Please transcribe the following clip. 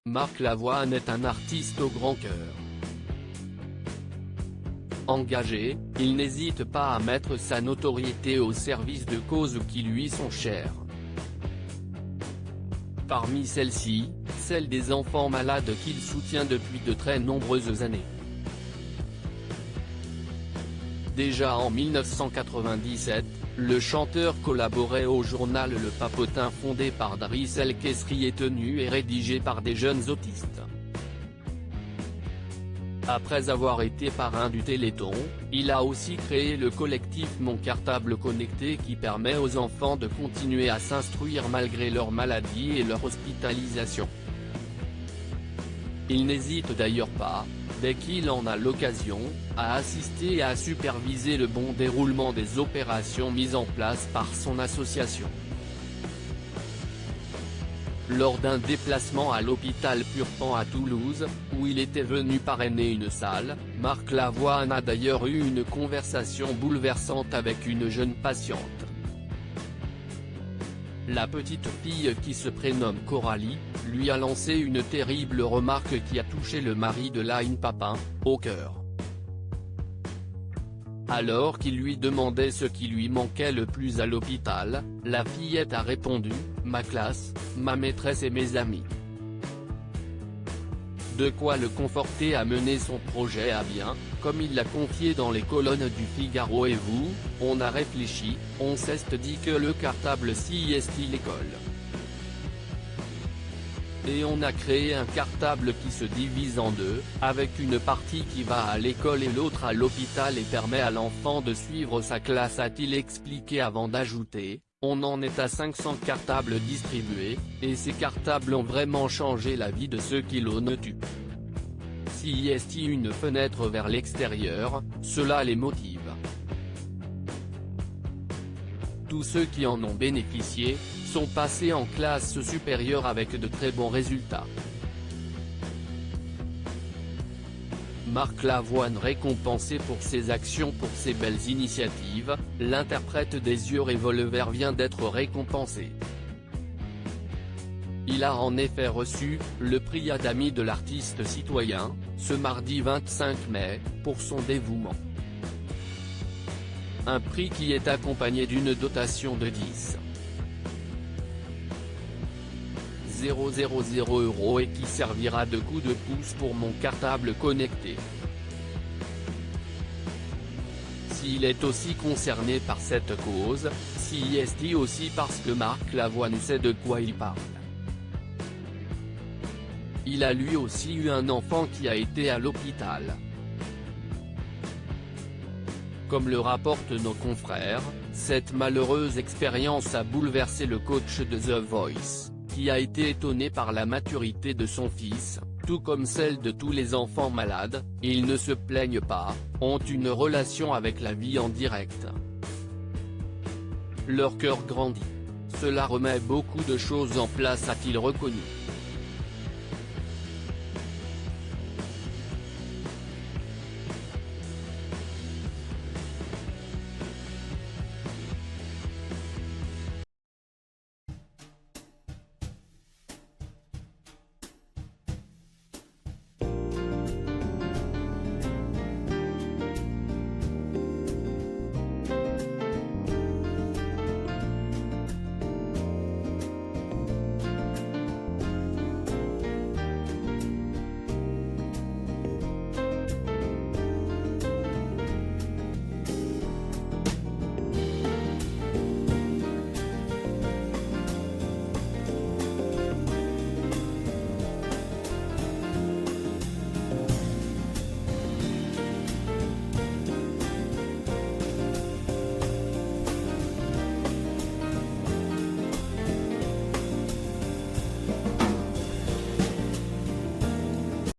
Marc Lavoine est un artiste au grand cœur. Engagé, il n'hésite pas à mettre sa notoriété au service de causes qui lui sont chères. Parmi celles-ci, celle des enfants malades qu'il soutient depuis de très nombreuses années. Déjà en 1997, le chanteur collaborait au journal Le Papotin fondé par Driss El Kesri et tenu et rédigé par des jeunes autistes. Après avoir été parrain du Téléthon, il a aussi créé le collectif Mon Cartable Connecté qui permet aux enfants de continuer à s'instruire malgré leur maladie et leur hospitalisation. Il n'hésite d'ailleurs pas, dès qu'il en a l'occasion, à assister et à superviser le bon déroulement des opérations mises en place par son association. Lors d'un déplacement à l'hôpital Purpan à Toulouse, où il était venu parrainer une salle, Marc Lavoine a d'ailleurs eu une conversation bouleversante avec une jeune patiente. La petite fille qui se prénomme Coralie, lui a lancé une terrible remarque qui a touché le mari de Line Papin, au cœur. Alors qu'il lui demandait ce qui lui manquait le plus à l'hôpital, la fillette a répondu « Ma classe, ma maîtresse et mes amis ». De quoi le conforter à mener son projet à bien, comme il l'a confié dans les colonnes du Figaro. Et vous, on a réfléchi, on s'est dit que le cartable si est l'école. Et on a créé un cartable qui se divise en deux, avec une partie qui va à l'école et l'autre à l'hôpital et permet à l'enfant de suivre sa classe, a-t-il expliqué avant d'ajouter, on en est à 500 cartables distribués, et ces cartables ont vraiment changé la vie de ceux qui l'ont eu. Si est une fenêtre vers l'extérieur, cela les motive. Tous ceux qui en ont bénéficié, sont passés en classe supérieure avec de très bons résultats. Marc Lavoine récompensé pour ses actions, pour ses belles initiatives, l'interprète des yeux revolver vient d'être récompensé. Il a en effet reçu le prix Adami de l'artiste citoyen, ce mardi 25 mai, pour son dévouement. Un prix qui est accompagné d'une dotation de 10 000 € et qui servira de coup de pouce pour Mon Cartable Connecté. S'il est aussi concerné par cette cause, s'y est aussi parce que Marc Lavoine sait de quoi il parle. Il a lui aussi eu un enfant qui a été à l'hôpital. Comme le rapportent nos confrères, cette malheureuse expérience a bouleversé le coach de The Voice, qui a été étonné par la maturité de son fils, tout comme celle de tous les enfants malades. Ils ne se plaignent pas, ont une relation avec la vie en direct. Leur cœur grandit. Cela remet beaucoup de choses en place, a-t-il reconnu.